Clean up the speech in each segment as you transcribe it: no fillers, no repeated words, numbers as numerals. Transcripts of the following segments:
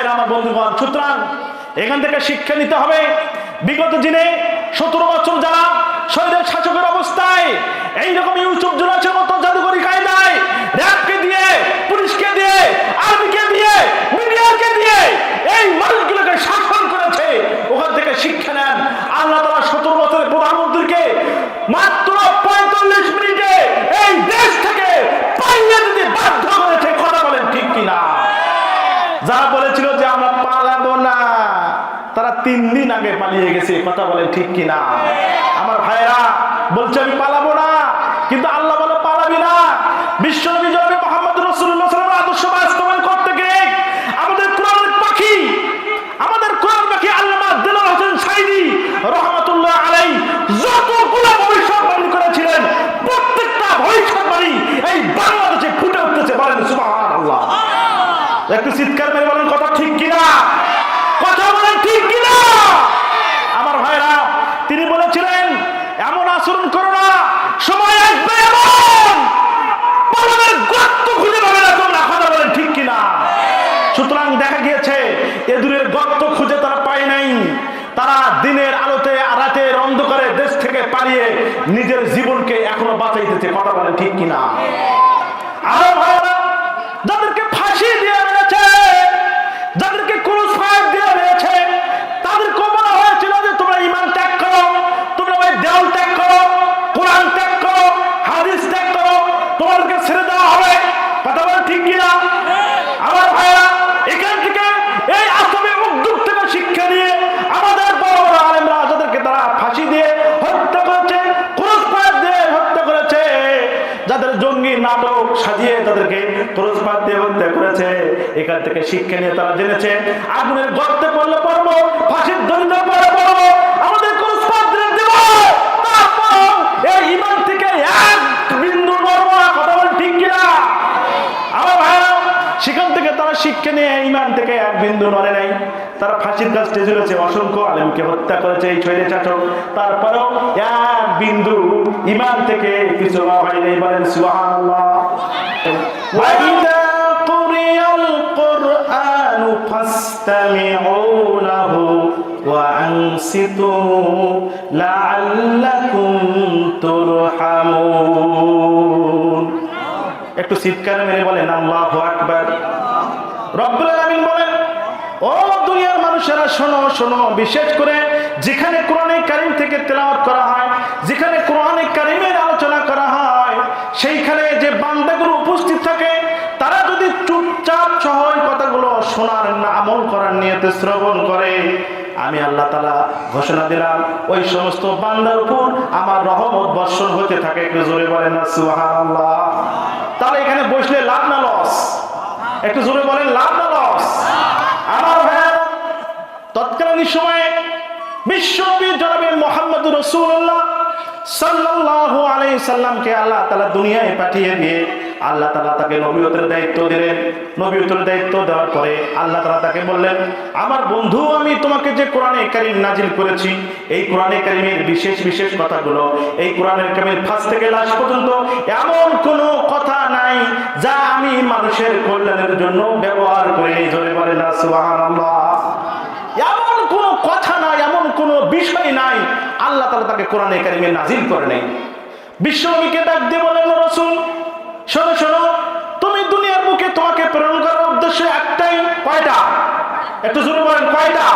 ভাইরা, আমার বন্ধুগণ, সুতরাং এখান থেকে শিক্ষা নিতে হবে। বিগত দিনে 17 বছর যারা শহীদের শাসকের অবস্থায় এইরকম ইউসুফ জুলাসের মতো জাদুকরি কায়দায় র্যাবকে দিয়ে, পুলিশকে দিয়ে, আর্মিকে দিয়ে, মিডিয়াকে দিয়ে এই মানুষগুলোকে শাসন করেছে, ওখান থেকে শিক্ষা নেন। আল্লাহ তাআলা 17 বছরের প্রধানমন্ত্রীকে মাত্র 45 মিনিটে এই দেশ থেকে পালিয়ে দিতে বাধ্য করেছে। কথা বলেন ঠিক কিনা? যারা বলেছিল যে আমরা পালাবো না, তারা 3 দিন আগে পালিয়ে গেছে। কথা বলেন ঠিক কিনা? আমার ভাইরা বলছে আমি পালাবো না, কিন্তু আল্লাহ বলে পালাবি না। বিশ্বনবী জনাবে মুহাম্মদ রাসূলুল্লাহ সাল্লাল্লাহু আলাইহি ওয়াসাল্লাম আদর্শ বাস্তবায়ন করতে গিয়ে আমাদের কোরআনের পাখি আল্লামা দেলোয়ার হোসেন সাঈদী রাহমাতুল্লাহ আলাইহি যতগুলো ভবিষ্যৎবাণী করেছিলেন, প্রত্যেকটা ভবিষ্যৎবাণী এই বাংলাদেশে ফুটে উঠতেছে। বলেন সুবহানাল্লাহ। একটু চিৎকার মেরে বলেন কথা ঠিক কিনা? কথা বলেন ঠিক কিনা? আমার ভাইরা, তিনি বলেছিলেন এমন আচরণ করো না, সময় আসবে এমন পালনের গর্ত খুঁজে পাবে না তোমরা। কথা বলেন ঠিক কিনা? সুতরাং দেখা গিয়েছে এদুরের গর্ত খুঁজে তারা পায় নাই। তারা দিনের আলোতে রাতের অন্ধকারে দেশ থেকে পালিয়ে নিজের জীবনকে এখনো বাঁচাইতেছে। কথা বলেন ঠিক কিনা? আমার ভাইরা, যাদেরকে ফাঁসি দিয়ে মেরেছে, যাদেরকে ক্রুশ ফায়ার দিয়ে মেরেছে, তাদেরকে বলা হয়েছিল যে তোমরা ঈমান ত্যাগ করো, তোমরা ওই দেওয়াল ত্যাগ করো, কোরআন ত্যাগ করো, হাদিস ত্যাগ করো, তোমাদেরকে ছেড়ে দেওয়া হবে। কথা বলেন ঠিক কিনা? আমার ভাইরা, এখান থেকে এই আসবে উদ্যোগ থেকে শিক্ষা নিয়ে আমাদের বড় বড় আলেমরা যাদেরকে তারা ফাঁসি দিয়ে হত্যা করেছে, ক্রুশ ফায়ার দিয়ে হত্যা করেছে, যাদের জঙ্গি নাটক সাজিয়ে তাদেরকে ক্রুশ ফায়ার দিয়ে হত্যা করেছে, এখান থেকে শিক্ষা নিয়ে তারা জেনেছে আগুনের গর্তে পড়লে পড়বো, ফাঁসির দণ্ডে পড়লে পড়বো, আমাদের ক্রুশ ফায়ার দিয়ে দেব, তারপর এই ঈমান থেকে এক বিন্দু নড়বো না। কথা বলেন ঠিক কিনা? আমার ভাইরা, সেখান থেকে তারা শিক্ষা নিয়ে ঈমান থেকে এক বিন্দু নড়ে নাই। তারা ফাঁসির কাছে ঝুলেছে, অসংখ্য আলেমকে হত্যা করেছে এই শহীদের শাসক, তারপরেও এক বিন্দু ঈমান থেকে কিছু হয়নি। বলেন সুবহানাল্লাহ। ওয়াইদা কুরিয়াল কুরআনু ফাসতামিউ লাহু ওয়া আনসিতু লাআল্লাকুম তুরহামুন। একটু চিৎকার মেরে বলেন আল্লাহু আকবার। রব্বুল আলামিন বলেন, ও দুনিয়ার মানুষেরা শোনো শোনো, বিশেষ করে যেখানে কোরআনে কারীম থেকে তেলাওয়াত করা হয়, যেখানে কোরআনে কারীমের আলোচনা করা হয়, সেইখানে যে বান্দাগুলো উপস্থিত থাকে তারা যদি চুপচাপ সহজ কথাগুলো শোনার না আমল করার নিয়তে শ্রবণ করে, আমি আল্লাহ তাআলা ঘোষণা দিলাম ওই সমস্ত বান্দার উপর আমার রহমত বর্ষণ হতে থাকে। একটু জোরে বলেন না সুবহানাল্লাহ। তাহলে এখানে বসলে লাভ না লস? একটু জোরে বলেন লাভ না লস? আমার ভাইয়েরা, তৎকালীন সময়ে বিশ্বনবী জনাবে মুহাম্মদুর রাসূলুল্লাহ সাল্লাল্লাহু আলাইহি সাল্লামকে আল্লাহ তাআলা দুনিয়ায় পাঠিয়ে দিয়ে আল্লাহ তাআলা তাকে নবুয়তের দায়িত্ব দিলেন। নবুয়তের দায়িত্ব দেওয়ার পরে আল্লাহ তাআলা তাকে বললেন, আমার বন্ধু, আমি তোমাকে যে কোরআনে কারীম নাজিল করেছি, এই কোরআনে কারীমের বিশেষ বিশেষ কথাগুলো, এই কোরআনের কারীমের ফার্স্ট থেকে লাস্ট পর্যন্ত এমন কোনো কথা নাই যা আমি মানুষের কল্যাণের জন্য ব্যবহার করি। জোরে বলেন না সুবহানাল্লাহ। এমন কোনো কথা নাই, এমন কোনো বিষয় নাই আল্লাহ তাআলা তাকে কোরআনে কারীমে নাজিল করে নাই। বিশ্বনবীকে ডাক দিয়ে বলেন, রাসূল শোনো শোনো, তুমি দুনিয়ার বুকে তোমাকে প্রেরণ করার উদ্দেশ্য একটাই। কয়টা? একটু জোরে বলেন কয়টা?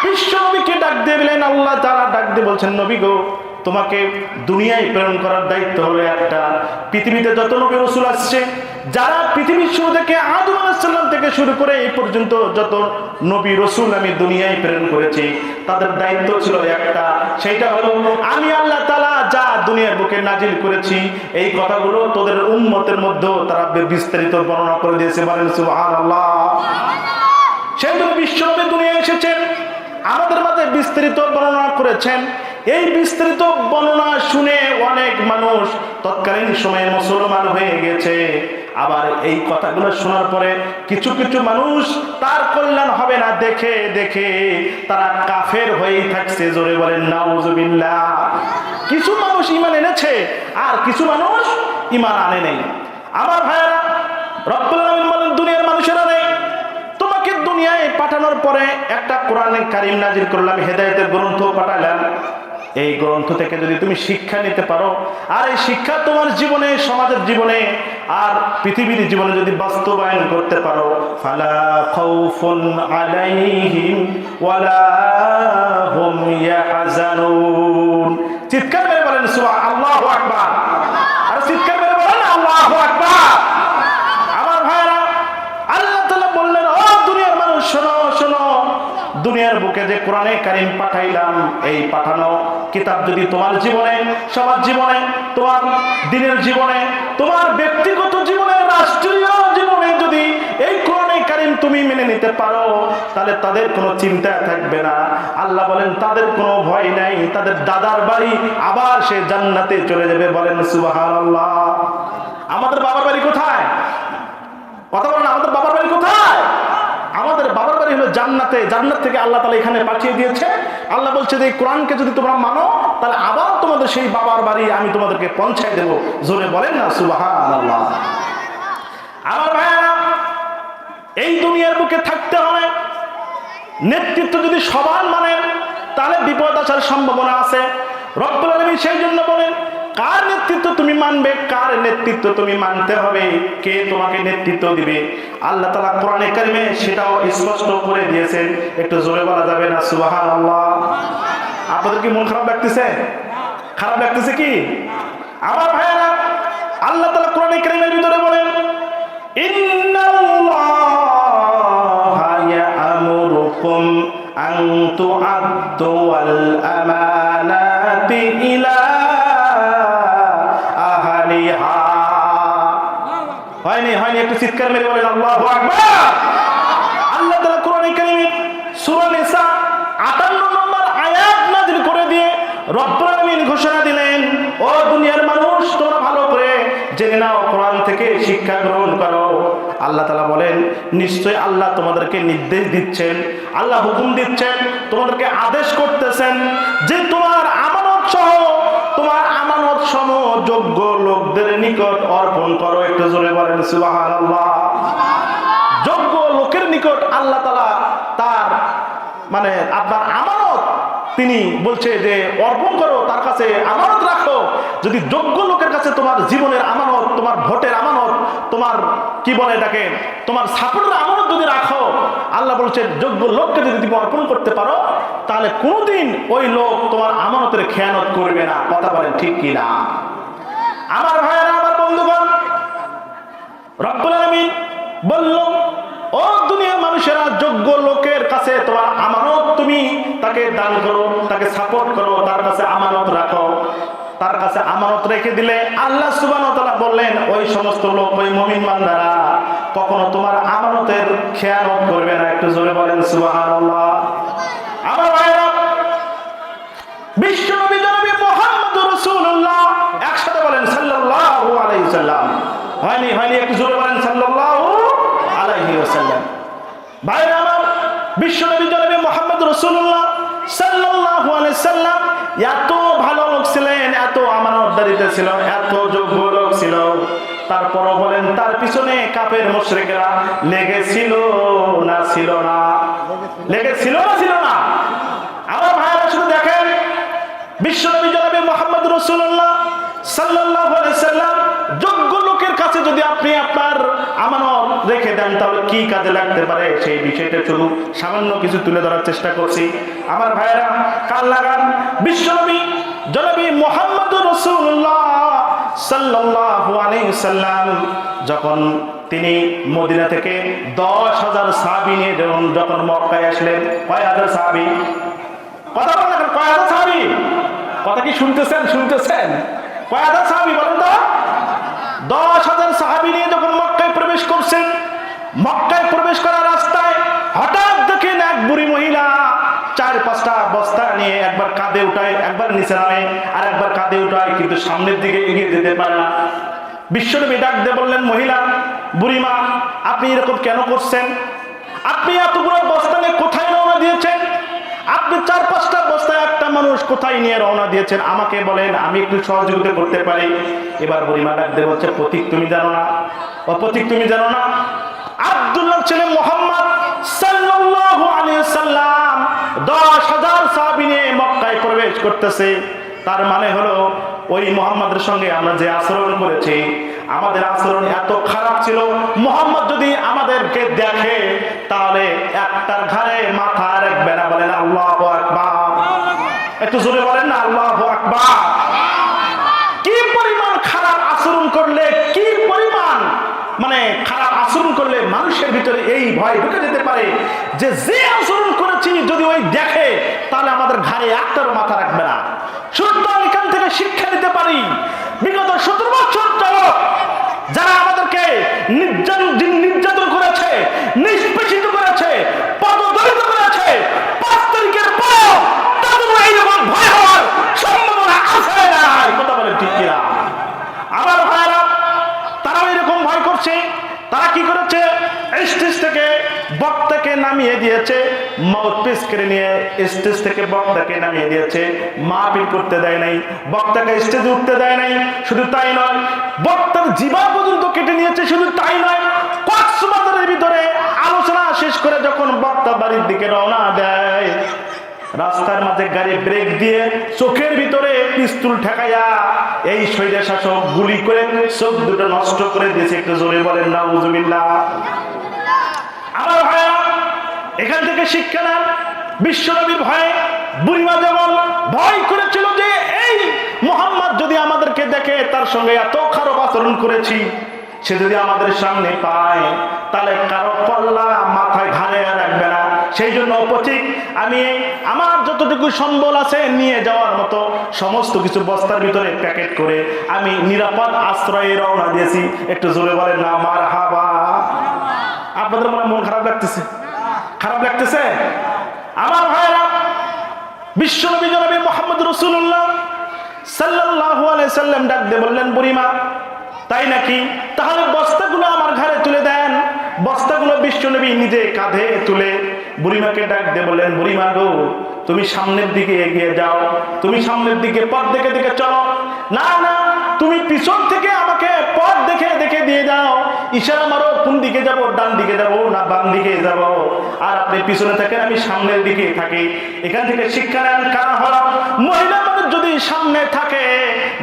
বিশ্বনবীকে ডাক দিয়ে বলেন, আল্লাহ তাআলা ডাক দিয়ে বলছেন, নবী গো, তোমাকে দুনিয়ায় প্রেরণ করার দায়িত্ব হলো একটা। পৃথিবীতে যত নবী রাসূল আসছে, যারা পৃথিবীর শুরু থেকে আদম আলাইহিস সালাম থেকে শুরু করে এই পর্যন্ত যত নবী রাসূল আমি দুনিয়ায় প্রেরণ করেছি, তাদের দায়িত্ব ছিল একটা, সেটা হলো আমি আল্লাহ তাআলা যা দুনিয়ার বুকে নাজিল করেছি এই কথাগুলো তোদের উম্মতের মধ্যে তারা বিস্তারিত বর্ণনা করে দিয়েছে। বলেন সুবহানাল্লাহ। সেই জন্য বিশ্বনবী দুনিয়ায় এসেছেন, আমাদের মাঝে বিস্তারিত বর্ণনা করেছেন। এই বিস্তারিত বর্ণনা শুনে অনেক মানুষ তৎকালীন সময়ে মুসলমান হয়ে গেছে। আবার এই কথাগুলো শোনার পরে কিছু কিছু মানুষ তার কল্যাণ হবে না দেখে দেখে তারা কাফের হয়েই থাকছে। জোরে বলেন নাউজুবিল্লাহ। কিছু মানুষ ঈমান এনেছে আর কিছু মানুষ ঈমান আনে নাই। আমার ভাইয়েরা, রব্বুল আলামিন বলেন, দুনিয়ার মানুষেরা নেই, তোমাকে দুনিয়ায় পাঠানোর পরে একটা কোরআনে কারীম নাজিল করলাম, হেদায়েতের গ্রন্থ পাঠালাম। এই গ্রন্থ থেকে যদি তুমি শিক্ষা নিতে পারো, আর এই শিক্ষা তোমার জীবনে, সমাজের জীবনে আর পৃথিবীর জীবনে যদি বাস্তবায়ন করতে পারো, ফালা খাউফুন আলাইহিম ওয়ালা হুম ইয়াহজানুন। চিৎকার করে বলেন আল্লাহু আকবার। আর চিৎকার করে বলেন আল্লাহু আকবার। আমার ভাইরা, আল্লাহ তাআলা বললেন, ও দুনিয়ার মানুষ শোনো শোনো, দুনিয়ার বুকে যে কোরআনে কারীম পাঠাইলাম, এই পাঠানো কিতাব যদি তোমার জীবনে, সমাজ জীবনে, তোমার দিনের জীবনে, তোমার ব্যক্তিগত জীবনে, রাষ্ট্রীয় জীবনে যদি এই কোরআনে কারীম তুমি মেনে নিতে পারো, তাহলে তাদের কোনো চিন্তা থাকবে না। আল্লাহ বলেন তাদের কোনো ভয় নাই, তাদের দাদার বাড়ি আবার সে জান্নাতে চলে যাবে। বলেন সুবহানাল্লাহ। আমাদের বাবার বাড়ি কোথায়? কথা বলেন, আমাদের বাবার বাড়ি কোথায়? আমাদের বাবার বাড়ি হলো জান্নাতে। জান্নাত থেকে আল্লাহ তাআলা এখানে পাঠিয়ে দিয়েছে। আল্লাহ বলছে যে এই কোরআনকে যদি তোমরা মানো, তাহলে আবার তোমাদের সেই বাবার বাড়ি আমি তোমাদেরকে পৌঁছায় দেব। জোরে বলেন না সুবহানাল্লাহ। আমার ভাইয়েরা, এই দুনিয়ার বুকে থাকতে হলে নেতৃত্ব যদি সবার মানেন, তাহলে বিপদ আসার সম্ভাবনা আছে। রব্বুল আলামিন সেই জন্য বলেন, কার নেতৃত্ব তুমি মানবে, কার নেতৃত্ব তুমি মানতে হবে, কে তোমাকে নেতৃত্ব দিবে। আল্লাহ তাআলা কোরআনে কারিমে সেটাও স্পষ্ট করে দিয়েছেন। একটু জোরে বলা যাবে না সুবহানাল্লাহ? আপনাদের কি মন খারাপ লাগতেছে? খারাপ লাগতেছে কি? আমার ভাইয়েরা, আল্লাহ তাআলা কোরআনে কারিমের ভিতরে বলেন, ইন্নাল্লাহা ইয়া'মুরুকুম আন তু'আদ্দুল আমানাতি ইলা আহলিহা। হয়নি একটু চিৎকার মেরে বলেন আল্লাহু আকবার। আল্লাহ তাআলা কোরআনে কারীমে সূরা নিসা 58 নম্বর আয়াত নাযিল করে দিয়ে রব্বুল আলামিন ঘোষণা দিলেন, ও দুনিয়ার মানুষ, তোমরা ভালো করে জেনে নাও, কোরআন থেকে শিক্ষা গ্রহণ করো। আল্লাহ তাআলা বলেন, নিশ্চয় আল্লাহ তোমাদেরকে নির্দেশ দিচ্ছেন, আল্লাহ হুকুম দিচ্ছেন, তোমাদেরকে আদেশ করতেছেন যে তোমার আমানত সহ, তোমার আমানত সম যোগ্য লোকদের নিকট অর্পণ করো। একটু জোরে বলেন সুবহানাল্লাহ। যোগ্য লোকের নিকট আল্লাহ তাআলা তার মানে আপনার আমানত তিনি বলছে যে অর্পণ করো, তার কাছে আমানত রাখো। যদি যোগ্য লোকের কাছে তোমার জীবনের আমানত, তোমার ভোটের আমানত, তোমার কি বলে এটাকে, তোমার সাপোর্টের আমানত যদি রাখো, আল্লাহ বলছে যোগ্য লোককে যদি তুমি অর্পণ করতে পারো, তাহলে কোনোদিন ওই লোক তোমার আমানতের খেয়ানত করবে না। কথা বলেন ঠিক কি না? আমার ভাইয়েরা, আমার বন্ধুগণ, রব্বুল আলামিন বলল, ও দুনিয়ার মানুষেরা, যোগ্য লোকের কাছে তোমার আমানত তুমি তাকে দান করো, তাকে সাপোর্ট করো, তার কাছে আমানত রাখো। তার কাছে আমানত রেখে দিলে আল্লাহ সুবহানাহু ওয়া তাআলা বললেন, ওই সমস্ত লোক, ওই মুমিন বান্দারা কখনো তোমার আমানতের খেয়ানত করবে না। একটু জোরে বলেন সুবহানাল্লাহ। আমার ভাইরা, বিশ্বনবী জনাবে মুহাম্মদুর রাসূলুল্লাহ, একসাথে বলেন সাল্লাল্লাহু আলাইহি ওয়াসাল্লাম। হয়নি একটু জোরে বলেন সাল্লাল্লাহু আলাইহি ওয়াসাল্লাম। ভাইরা আমার, বিশ্বনবী জনাবে মুহাম্মদুর রাসূলুল্লাহ সাল্লাল্লাহু আলাইহি ওয়াসাল্লাম এত ভালো লোক ছিলেন, এত আমানতদারিতে ছিল, এত যোগ্য লোক ছিল। তারপরও বলেন, তার পিছনে কাফের মুশরিকরা লেগেছিল না ছিল না? লেগেছিল না ছিল না? আমার ভাইরা শুধু দেখেন, বিশ্বনবী জনাবে মুহাম্মদুর রাসূলুল্লাহ সাল্লাল্লাহু আলাইহি ওয়াসাল্লাম যোগ্য লোকের কাছে যদি আপনি আপনার আমানত রেখে দেন, তাহলে কি কাজে লাগতে পারে সেই বিষয়টা শুধু সামান্য কিছু তুলে ধরার চেষ্টা করছি। আমার ভাইয়েরা, কাল লাগান, বিশ্বনবী জনাবে মুহাম্মদুর রাসূলুল্লাহ সাল্লাল্লাহু আলাইহি ওয়াসাল্লাম যখন তিনি মদিনা থেকে 10,000 সাহাবী নিয়ে যখন মক্কায় আসলেন, কয় হাজার সাহাবী? কথা বলেন, কয় হাজার সাহাবী? কথা কি শুনতেছেন? কয় হাজার সাহাবী বলেন তো? 10,000 সাহাবী নিয়ে যখন মক্কায় প্রবেশ করছেন, মক্কায় প্রবেশ করার রাস্তায় হঠাৎ দেখেন এক বুড়ি মহিলা 4-5টা বস্তা নিয়ে একবার কাঁধে উঠায়, একবার নিচে নামে, আর একবার কাঁধে উঠায়, কিন্তু সামনের দিকে এগিয়ে যেতে পারে না। বিশ্বনবী ডাক দিয়ে বললেন, মহিলা, বুড়িমা, আপনি এরকম কেন করছেন? আপনি এতগুলো বস্তা নিয়ে কোথায় রওনা দিয়েছেন? আপনি 4-5টা বস্তায় একটা মানুষ কোথায় নিয়ে রওনা দিয়েছেন? আমাকে বলেন, আমি একটু সহযোগিতা করতে পারি। এবার বুড়িমা ডাক দিয়ে বলছে, প্রতীক তুমি জানো না? ও প্রতীক তুমি জানো না? আব্দুল্লাহর ছেলে মুহাম্মদ সাল্লাল্লাহু করতেছে, তার মানে হলো ওই মুহাম্মাদের সঙ্গে আমরা যে আচরণ করেছি, আমাদের আচরণ এত খারাপ ছিল, মুহাম্মদ যদি আমাদেরকে দেখে তাহলে একটার ঘাড়ে মাথা রাখবে না। বলেন আল্লাহু আকবার। একটু জোরে বলেন না আল্লাহু আকবার। কি পরিমাণ খারাপ আচরণ করলে, কি পরিমাণ মানে খারাপ আচরণ করলে মানুষের ভিতরে এই ভয় ঢুকে যেতে পারে যে যে আচরণ করেছি যদি ওই দেখে তাহলে আমাদের ঘাড়ে একটারও মাথা রাখবে না। সুতরাং এখান থেকে শিক্ষা নিতে পারি, বিগত 17 বছর যাবত যারা আমাদেরকে নির্যাতন করেছে, নিষ্পেষিত করেছে, পদদলিত করেছে, 5 তারিখের পর তাদের এইরকম ভয় হওয়ার সম্ভাবনা আছে না। কথা বলেন ঠিক কিনা? আমার ভাইরা তারাও এরকম ভয় করছে। তারা কি করেছে? স্টেজ থেকে বক্তাকে নামিয়ে দিয়েছে, মাউথপিস কেড়ে নিয়ে স্টেজ থেকে বক্তাকে নামিয়ে দিয়েছে, মাহফিল করতে দেয় নাই, বক্তাকে স্টেজে উঠতে দেয় নাই। শুধু তাই নয়, বক্তার জিহ্বা পর্যন্ত কেটে নিয়েছে। শুধু তাই নয়, কক্সবাজারের ভিতরে আলোচনা শেষ করে যখন বক্তা বাড়ির দিকে রওনা দেয়, রাস্তার মাঝে গাড়ি ব্রেক দিয়ে চোখের ভিতরে পিস্তল ঠেকাইয়া এই শহীদের শাসক গুলি করে চোখ দুটো নষ্ট করে দিয়েছে। একটু জোরে বলেন নাউজুবিল্লাহ। আমার ভাইয়া এখান থেকে শিক্ষা নেন, বিশ্বনবীর ভয়ে বুড়িমা যেমন ভয় করেছিল যে এই মুহাম্মদ যদি আমাদেরকে দেখে, তার সঙ্গে এত খারাপ আচরণ করেছি, সে যদি আমাদের সামনে পায় তাহলে কারো পাল্লা মাথায় ঘাড়ে রাখবে না। সেই জন্য পথিক আমি আমার যতটুকু সম্বল আছে নিয়ে যাওয়ার মতো সমস্ত কিছু বস্তার ভিতরে প্যাকেট করে আমি নিরাপদ আশ্রয়ে রওনা দিয়েছি। একটু জোরে বলেন না মারহাবা। আপনাদের মন খারাপ লাগতেছে? খারাপ লাগতেছে? আমার ভাইরা, বিশ্বনবী জনাবে মুহাম্মদ রাসূলুল্লাহ সাল্লাল্লাহু আলাইহি সাল্লাম ডাক দিয়ে বললেন, বুড়িমা তাই নাকি? তাহলে বস্তাগুলো আমার ঘাড়ে তুলে দেন। বস্তাগুলো বিশ্বনবী নিজে কাঁধে তুলে বুড়িমাকে ডাক দিয়ে বললেন, বুড়িমা গো, তুমি সামনের দিকে এগিয়ে যাও, তুমি সামনের দিকে পথ দেখে দেখে চলো। না না, তুমি পিছন থেকে আমাকে পথ দেখে দেখে দিয়ে যাও, ইশারা মারো কোন দিকে যাব, ডান দিকে যাব না বাম দিকে যাব, আর আপনি পিছনে থাকেন, আমি সামনের দিকে থাকি। এখান থেকে শিক্ষা নেন, কারণ হলো মহিলা মানুষ যদি সামনে থাকে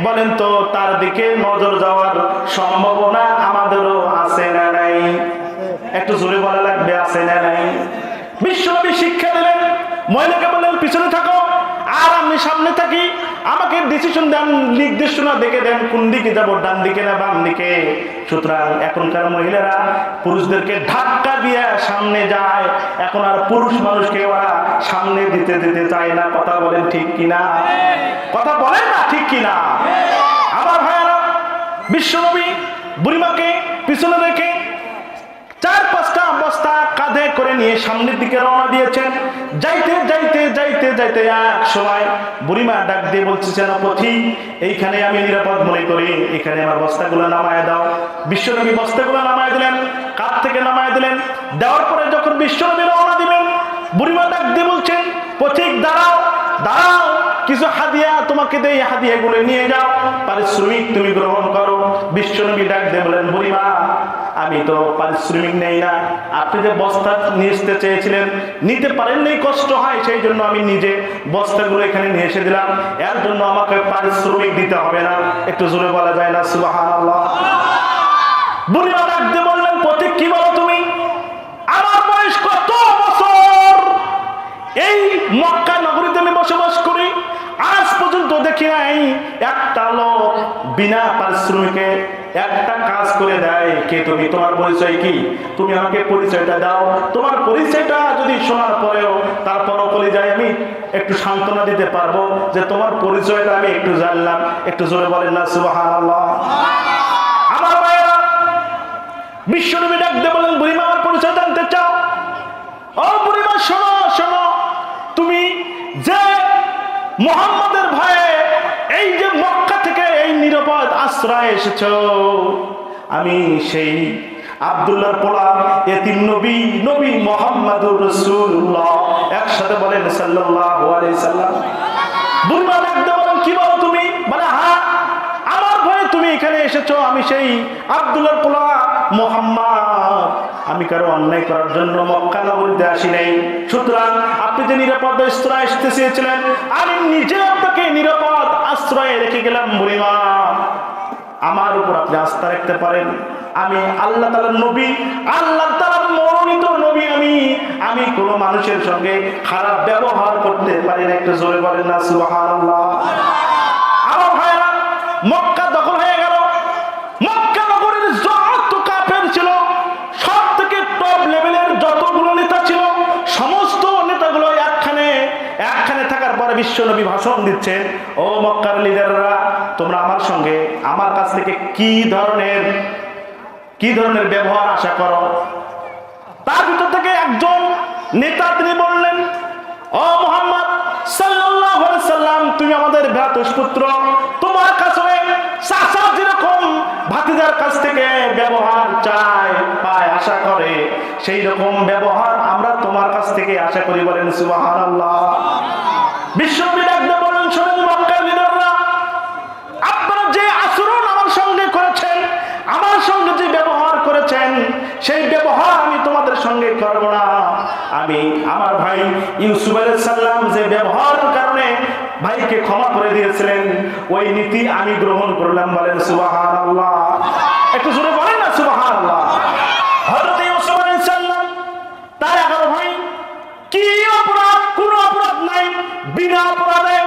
বলেন তো তার দিকে নজর যাওয়ার সম্ভাবনা আমাদেরও আছে না নাই? একটু জোরে বলা লাগবে, আছে না নাই? বিশ্বনবী শিক্ষা দিলেন, মহিলাকে বললেন পিছনে থাকো আর আমি সামনে থাকি, আমাকে ডিসিশন দেন, নির্দেশনা দেখে দেন কোন দিকে যাব, ডান দিকে না বাম দিকে। সুতরাং এখনকার মহিলারা পুরুষদেরকে ধাক্কা দিয়ে সামনে যায়, এখন আর পুরুষ মানুষকে ওরা সামনে দিতে দিতে চায় না। কথা বলেন ঠিক কিনা? কথা বলেন না ঠিক কিনা? আমার ভাইয়ারা, বিশ্বনবী বুড়িমাকে পিছনে রেখে 4-5টা বস্তা কাঁধে করে নিয়ে সামনের দিকে রওনা দিয়েছেন। যাইতে যাইতে যাইতে যাইতে এক সময় বুড়িমা ডাক দিয়ে বলছেন, পথিক এইখানে আমি নিরাপদ মনে করি, এখানে আমার বস্তাগুলো নামায় দাও। বিশ্বনবী বস্তাগুলো নামায় দিলেন, কাঁধ থেকে নামায় দিলেন। দেওয়ার পরে যখন বিশ্বনবী রওনা দিবেন, বুড়িমা ডাক দিয়ে বলছেন, পথিক দাঁড়াও দাঁড়াও, কিছু হাদিয়া তোমাকে দেই, হাদিয়াগুলো নিয়ে যাও, পারিশ্রমিক তুমি গ্রহণ করো। বিশ্বনবী ডাক দিয়ে বলেন, বুড়িমা আমি তো পারিশ্রমিক নেই না, আপনি যে বস্তা নিয়ে আসতে চেয়েছিলেন নিতে পারেননি, কষ্ট হয়, সেই জন্য আমি নিজে বস্তাগুলো এখানে নিয়ে এসে দিলাম, এর জন্য আমাকে পারিশ্রমিক দিতে হবে না। একটু জোরে বলা যায় না সুবহানাল্লাহ? বুড়িমা ডাক দিয়ে বললেন, পথিক কি বলো তুমি? আমার বয়স কত বছর, এই মক্কা নগরীতে আমি বসবাস করি, আজ পর্যন্ত দেখি নাই একটা লোক বিনা পারিশ্রমিকে একটা কাজ করে দেয়। কে তুমি? তোমার পরিচয় কি? তুমি আমাকে পরিচয়টা দাও। তোমার পরিচয়টা যদি শোনার পরেও তারপরও বলে যাই, আমি একটু সান্ত্বনা দিতে পারবো যে তোমার পরিচয়টা আমি একটু জানলাম। একটু জোরে বলেন না সুবহানাল্লাহ? আমার ভাইয়েরা, বিশ্বনবী ডাক দিয়ে বলেন, বুড়িমা আমার পরিচয় জানতে চাও? ও বুড়িমা শোনো শোনো, তুমি যে মুহাম্মাদের ভয়ে এই যে মক্কা থেকে এই নিরাপদ আশ্রয় এসেছো, আমি সেই আব্দুল্লাহর পোলা এতিম নবী, নবী মুহাম্মদুর রাসূলুল্লাহ। একসাথে বলেন সাল্লাল্লাহু আলাইহি সাল্লাম। বুড়িমা ডাক দিয়ে বলেন, কি বলো তুমি? বলে, হ্যাঁ আমার ভয়ে তুমি এখানে এসেছো, আমি সেই আব্দুল্লাহর পোলা মুহাম্মদ, আমি কারো অন্যায় করার জন্য মক্কা নগরীতে আসি নাই। সুতরাং আপনি যে নিরাপদ আশ্রয় আসতে চেয়েছিলেন, আমি নিজে আপনাকে নিরাপদ আশ্রয়ে রেখে গেলাম। বুড়িমা, আমার উপর আপনি আস্থা রাখতে পারেন। আমি আল্লাহ তাআলার নবী, আল্লাহ তাআলার মনোনীত নবী। আমি কোন মানুষের সঙ্গে খারাপ ব্যবহার করতে পারি না। একটু জোরে বলেন না সুবহানাল্লাহ। আমার ভাইরা, মক্কা দখল হয়ে গেল। মক্কা নগরের যত কাফের ছিল, সব থেকে টপ লেভেলের যতগুলো নেতা ছিল, সমস্ত নেতাগুলো একখানে থাকার পরে বিশ্বনবী ভাষণ দিচ্ছেন, ও মক্কার লিডাররা, তোমরা আমার কাছ থেকে কি ধরনের ব্যবহার আশা করো? তার ভিতর থেকে একজন নেতা তিনি বললেন, ও মুহাম্মদ সাল্লাল্লাহু আলাইহি সাল্লাম, তুমি আমাদের ভ্রাতুষ্পুত্র, তোমার কাছে চাচা যেরকম ভাতিজার কাছ থেকে ব্যবহার চায় পায় আশা করে, সেই রকম ব্যবহার আমরা তোমার কাছ থেকে আশা করি। বলেন সুবহানাল্লাহ। বিশ্বনবী ডাকতে বলেন, শোনেন মক্কার লিডাররা, আপনারা যে আচরণ আমার সঙ্গে করেছেন, আমার সঙ্গে যে ব্যবহার করেছেন, সেই ব্যবহার আমি তোমাদের সঙ্গে করব না। আমি আমার ভাই ইউসুফ আলাইহিস সালাম যে ব্যবহারের কারণে ভাইকে ক্ষমা করে দিয়েছিলেন, ওই নীতি আমি গ্রহণ করলাম। বলেন সুবহানাল্লাহ। একটু জোরে বলেন না সুবহানাল্লাহ। হযরত ইউসুফ আলাইহিস সালাম তার 11 ভাই, কি অপরাধ? কোন অপরাধ নাই, বিনা অপরাধে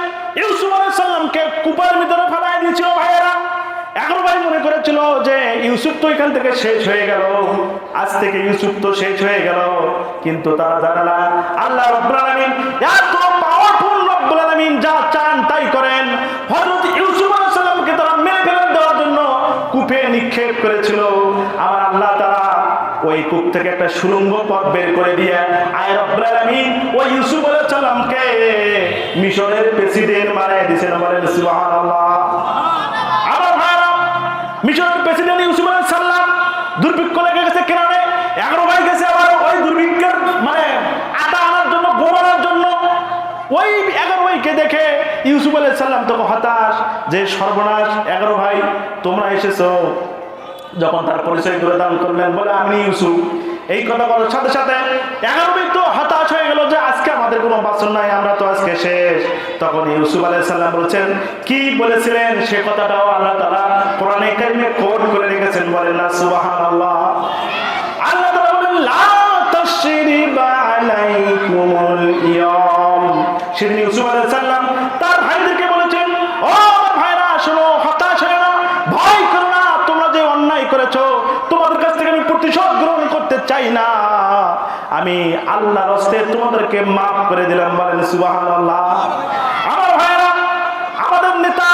ইউসুফ আলাইহিস সালামকে কূপের ভিতরে ফেলাই দিয়েছিল। ভাইয়েরা, 11 ভাই মনে করেছিল যে ইউসুফ তো এখান থেকে শেষ হয়ে গেল, আজ থেকে ইউসুফ তো শেষ হয়ে গেল। কিন্তু তারা জানে না, আল্লাহ রাব্বুল আলামিন এত পাওয়ারফুল। রাব্বুল আলামিন যা চান তাই করেন। হযরত ইউসুফ আলাইহিস সালামকে তারা মেরে ফেলে দেওয়ার জন্য কূপে নিক্ষেপ করেছিল। আমার আল্লাহ তাআলা ওই কূপ থেকে একটা সুড়ঙ্গ পথ বের করে দিয়ে আয় রাব্বুল আলামিন ওই ইউসুফ আলাইহিস সালামকে মিশরের প্রেসিডেন্ট বানিয়ে দিয়েছেন। বলেন সুবহানাল্লাহ। মিশরের প্রেসিডেন্ট ইউসুফ আলাইহিস সালাম দুর্ভিক্ষ লেগে গেছে কেরানে, 11 ভাই গেছে আবার ওই দুর্ভিক্ষের আটা আনার জন্য, গোবরের জন্য। ওই 11 ভাইকে দেখে ইউসুফ আলাইহিস সালাম তখন হতাশ, যে সর্বনাশ, 11 ভাই তোমরা এসেছো। যখন তার পরিচয় করে দান করলেন, বলে আমি ইউসুফ, এই কথা বলার সাথে সাথে 11 ভাই তো হতাশ হয়ে গেল যে আজকে আমাদের কোনো বাঁচন নাই, আমরা তো আজকে শেষ। তখন ইউসুফ আলাইহিস সালাম বলছেন, কি বলেছিলেন সে কথাটাও আল্লাহ তাআলা কোরআনে কারিমে কোট করে রেখেছেন। বলেন না সুবহানাল্লাহ। আল্লাহ তাআলা বলেন, লা তাশরিবা আলাইকুমুল ইয়াম। সেদিন ইউসুফ আলাইহিস সালাম তার ভাইদেরকে বলেছেন, ও আমার ভাইরা, শোনো, হতাশ হয়ে না, ভয় করো না, তোমরা যে অন্যায় করেছো তোমাদের কাছ থেকে আমি প্রতিশোধ গ্রহণ করতে চাই না, আমি আল্লাহর হস্তে তোমাদেরকে মাফ করে দিলাম। বলেন সুবহানাল্লাহ। আমার ভাইরা, আমাদের নেতা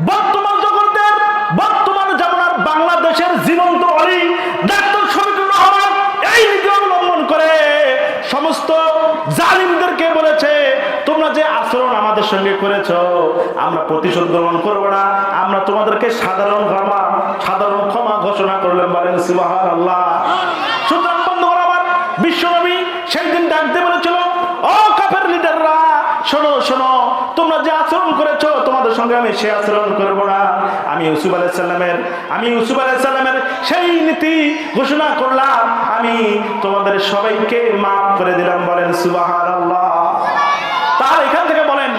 বর্তমান জগতের, বর্তমান জামানার বাংলাদেশের জীবন্ত অলি ডাক্তার শফিকুর রহমান এই নীতি অবলম্বন করে সমস্ত জালিমদেরকে বলেছে, তোমরা যে আচরণ আমাদের সঙ্গে করেছো আমরা প্রতিশোধ গ্রহণ করবো না, আমরা তোমাদেরকে সাধারণ ক্ষমা ঘোষণা করলাম। বলেন সুবহানাল্লাহ। সুতরাং বন্ধুরা আমার, বিশ্বনবী সেই দিন ডাকতে বলেছিল, ও কাফের লিডাররা, শোনো শোনো, তোমরা যে আচরণ করেছো তোমাদের সঙ্গে আমি সে আচরণ করবো না। আমি ইউসুফ আলাইহিস সালামের সেই নীতি ঘোষণা করলাম, আমি তোমাদের সবাইকে মাফ করে দিলাম। বলেন সুবহানাল্লাহ। তার এখান থেকে বলেন,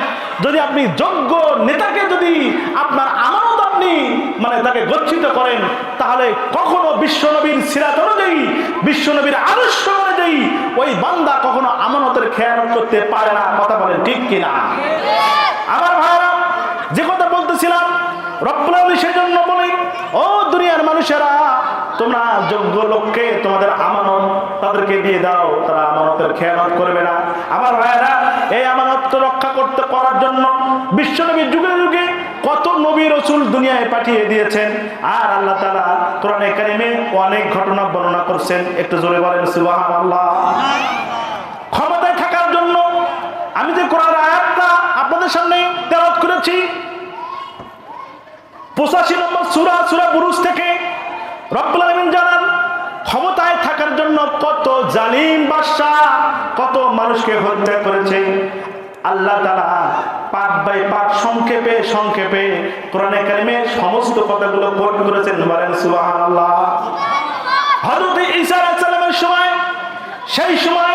যদি আপনি যোগ্য নেতাকে যদি আপনার আমানত আপনি তাকে গচ্ছিত করেন, তাহলে কখনো বিশ্বনবীর সিরাত অনুযায়ী, বিশ্বনবীর আদর্শ অনুযায়ী ওই বান্দা কখনো আমানতের খেয়ানত করতে পারে না। কথা বলেন ঠিক কিনা? আমার ভাইরা, যে কথা বলতেছিলাম, রব্বুল আলামিন সেই জন্য বলি, ও দুনিয়ার মানুষেরা, তোমরা যোগ্য লোককে তোমাদের আমানত তাদেরকে দিয়ে দাও, তারা আমানতের খেয়ানত করবে না। আমার ভাইয়েরা, এই আমানত রক্ষা করার জন্য বিশ্বনবী যুগে যুগে কত নবী রাসূল দুনিয়ায় পাঠিয়ে দিয়েছেন, আর আল্লাহ তাআলা কোরআনে কারিমে অনেক ঘটনা বর্ণনা করছেন। একটু জোরে বলেন সুবহানাল্লাহ। ক্ষমতায় থাকার জন্য আমি যে কোরআনের আয়াতটা আপনাদের সামনে তেলাওয়াত করেছি, 85 নম্বর সূরা বুরুজ থেকে রব্বুল আলামিন জানান, ক্ষমতায় থাকার জন্য কত জালিম বাদশা কত মানুষকে হত্যা করেছে। আল্লাহ তাআলা পার্ট বাই পার্ট সংক্ষেপে কোরআনে কারিমে সমস্ত কথাগুলো কোট করেছেন। বলেন সুবহানাল্লাহ। হযরত ঈসা আলাইহিস সালামের সময় সেই সময়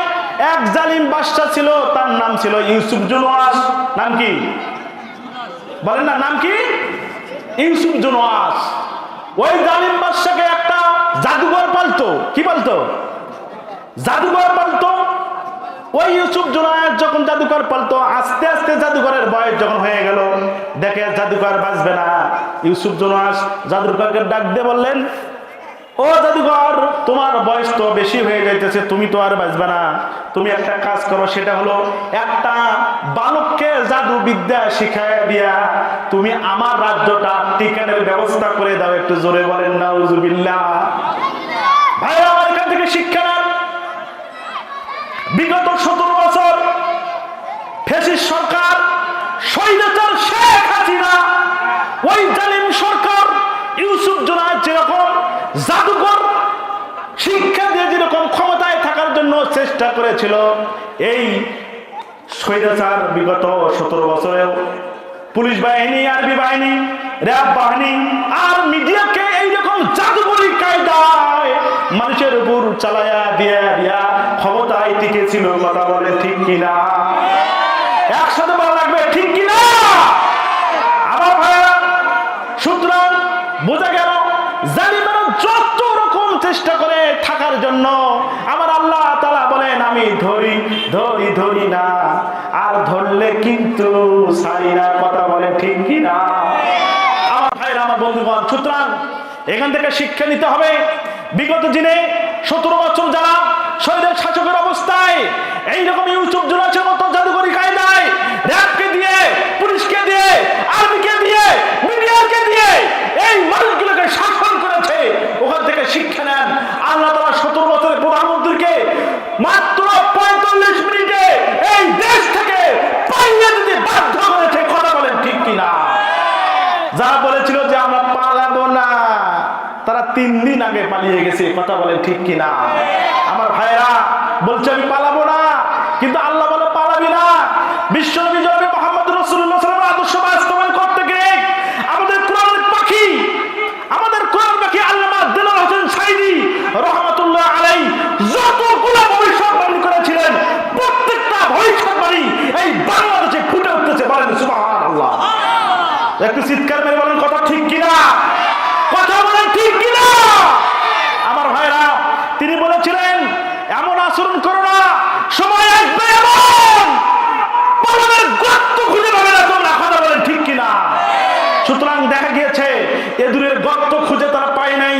এক জালিম বাদশা ছিল, তার নাম ছিল ইউসুফ জুনওয়াস। নাম কি বলেন না, নাম কি? ইউসুফ জুনওয়াস। ওই জালিম বাদশাকে একটা জাদুঘর পালতো। কি পালতো? জাদুঘর পালতো। ওই ইউসুফ জুনওয়াস যখন জাদুঘর পালতো, আস্তে আস্তে জাদুঘরের বয়স যখন হয়ে গেল, দেখে জাদুঘর বাঁচবে না, ইউসুফ জুনওয়াস জাদুঘরকে ডাক দিয়ে বললেন, ও জাদুঘর, তোমার বয়স তো বেশি হয়ে যাইতেছে, তুমি তো আর বাঁচবে না। তুমি একটা কাজ করো, সেটা হলো একটা বালককে জাদু বিদ্যা শিখায় দিয়া তুমি আমার রাজ্যটা টিকানোর ব্যবস্থা করে দাও। একটু জোরে বলেন নাউজুবিল্লাহ। ভাই আমার এখান থেকে শিক্ষা নেন। বিগত 17 বছর ফ্যাসিস্ট সরকার, স্বৈরাচার শেখ হাসিনা, ওই জালিম সরকার ইউসুফ জুনওয়াস যেরকম জাদুঘর শিক্ষা দিয়ে যেরকম ক্ষমতায় থাকার জন্য চেষ্টা করেছিল, এই স্বৈরাচার বিগত 17 বছরেও পুলিশ বাহিনী, আর্মি বাহিনী, র্যাব বাহিনী আর মিডিয়াকে এইরকম জাদুঘরি কায়দায় মানুষের উপর চালায়া দিয়া দিয়া ক্ষমতায় টিকেছিল। কথা বলে ঠিক কিনা? একসাথে বলা লাগবে ঠিক কিনা? আমার ভাইয়া, সুতরাং বোঝা গেল জালিমেরা যত রকম চেষ্টা করে থাকার জন্য আমার আল্লাহ তাআলা বলেন, আমি ধরি ধরি ধরি না, আর ধরলে কিন্তু ছাড়ি না। কথা বলে ঠিক কিনা? আমার ভাইরা, আমার বন্ধুগণ, সুতরাং এখান থেকে শিক্ষা নিতে হবে। বিগত দিনে 17 বছর যারা শহীদের শাসকের অবস্থায় এইরকম ইউসুফ জুনওয়াসের মতো জাদুঘরি কায়দায় র্যাবকে দিয়ে, পুলিশকে দিয়ে, আর্মিকে দিয়ে, মিডিয়াকে দিয়ে এই মানুষগুলোকে শাসন করেছে, ওখান থেকে শিক্ষা নেন। আল্লাহ তাআলা 17 বছরের প্রধানমন্ত্রীকে মাত্র 45 মিনিটে এই দেশ থেকে পালিয়ে যেতে বাধ্য করেছে। কথা বলেন ঠিক কিনা? যারা বলেছিল যে আমরা পালাবো না, তারা 3 দিন আগে পালিয়ে গেছে। কথা বলেন ঠিক কিনা? আমার ভাইরা বলছে আমি পালাবো না, কিন্তু আল্লাহ বলে পালাবি না। বিশ্বনবী জনাবে মুহাম্মদ রাসূলুল্লাহ সাল্লাল্লাহু আলাইহি ওয়াসাল্লাম আদর্শ বাস্তবায়ন করতে গিয়ে আমাদের কোরআনের পাখি, আমাদের কোরআন পাখি আল্লামা দেলোয়ার হোসেন সাঈদী রাহমাতুল্লাহ আলাইহি যতগুলো ভবিষ্যৎবাণী করেছিলেন, প্রত্যেকটা ভবিষ্যৎবাণী এই বাংলাদেশে ফুটে উঠতেছে। বলেন সুবহানাল্লাহ। একটু চিৎকার মেরে বলেন কথা ঠিক কিনা? কথা বলেন ঠিক কিনা? আমার ভাইরা, তিনি বলেছিলেন এমন আচরণ করো না, সময় আসবে এমন পালনের গর্ত খুঁজে পাবে না তোমরা। কথা বলেন ঠিক কিনা? সুতরাং দেখা গিয়েছে এদুরের গর্ত খুঁজে তারা পায় নাই।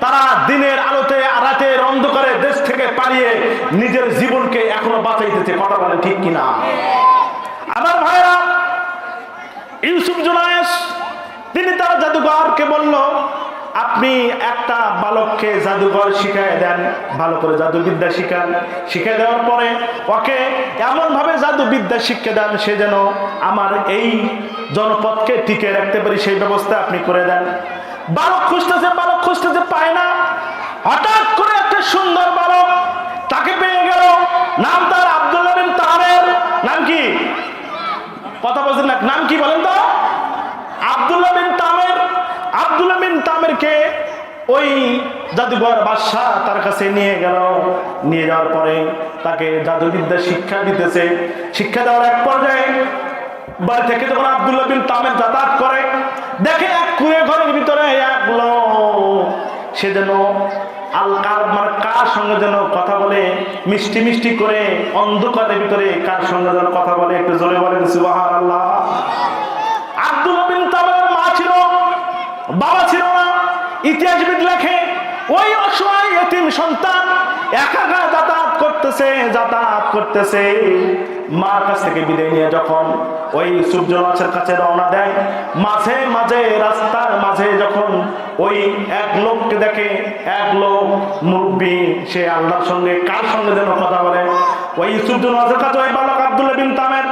তারা দিনের আলোতে, রাতের অন্ধকারে দেশ থেকে পালিয়ে নিজের জীবনকে এখনো বাঁচাইতেছে। কথা বলেন ঠিক কিনা? আমার ভাইরা, ইউসুফ জুনওয়াস তিনি তার জাদুঘরকে বলল, আপনি একটা বালককে জাদুঘর শিখায় দেন, ভালো করে জাদুবিদ্যা শিখান। শিখে দেওয়ার পরে ওকে এমন ভাবে জাদুবিদ্যা শিক্ষা দেন, সে যেন আমার এই জনপদকে টিকে রাখতে পারি, সেই ব্যবস্থা আপনি করে দেন। বালক খুঁজতেছে, বালক খুঁজতেছে, পায় না। হঠাৎ করে একটা সুন্দর বালক তাকে পেয়ে গেল। নাম তার আব্দুল্লাহ বিন তামের। নাম কি? কথা বলছেন না? নাম কি বলেন তো? আব্দুল্লাহ বিন তামের। আব্দুল্লাহ বিন তামেরকে ওই জাদুঘর বাদশা তার কাছে নিয়ে গেল। নিয়ে যাওয়ার পরে তাকে জাদুবিদ্যা শিক্ষা দিতেছে। শিক্ষা দেওয়ার এক পর্যায়ে বাড়ি থেকে যখন আব্দুল্লাহ বিন তামের যাতায়াত করে, দেখে এক কুঁড়ে ঘরের ভিতরে এক লোক, সে যেন কার সঙ্গে যেন কথা বলে, মিষ্টি মিষ্টি করে অন্ধকারের ভিতরে কার সঙ্গে যেন কথা বলে। একটু জোরে বলেন সুবহানাল্লাহ। আব্দুল্লাহ বিন তামের মা ছিল, বাবা ছিল না। ইতিহাসবিদ লেখে ওই অসহায় এতিম সন্তান একা একা যাতায়াত করতেছে। মার কাছ থেকে বিদায় নিয়ে যখন ওই ইউসুফ জুনওয়াসের কাছে রওনা দেয়, মাঝে মাঝে রাস্তার মাঝে যখন ওই এক লোককে দেখে, এক লোক মুরব্বী, সে আল্লাহর সঙ্গে কার সঙ্গে যেন কথা বলে। ওই ইউসুফ জুনওয়াসের কাছে ওই বালক আব্দুল্লাহ বিন তামের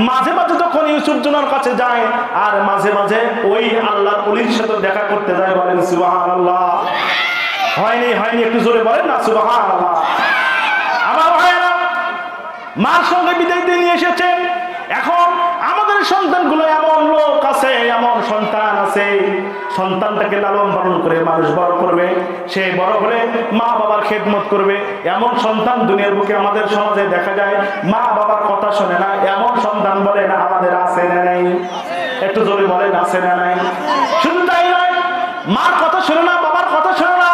মাঝে মাঝে যখন ইউসুফ জুনওয়াসের কাছে যায়, আর মাঝে মাঝে ওই আল্লাহর ওলির সাথে দেখা করতে যায়। বলেন সুবহানাল্লাহ। হয়নি? একটু জোরে বলেন না সুবহানাল্লাহ। আমার ভাইয়েরা, মার সঙ্গে বিদায় দিয়ে নিয়ে এসেছে। এখন আমাদের সন্তানগুলো এমন লোক আছে, এমন সন্তান আছে, সন্তানটাকে লালন পালন করে মানুষ বড় করবে, সে বড় হলে মা বাবার খেদমত করবে। এমন সন্তান দুনিয়ার বুকে আমাদের সমাজে দেখা যায়, মা বাবার কথা শোনে না, এমন সন্তান বলে না আমাদের আছে না নাই? একটু জোরে বলেন আছে না নাই? শুধু তাই নয়, মার কথা শোনে না, বাবার কথা শোনে না,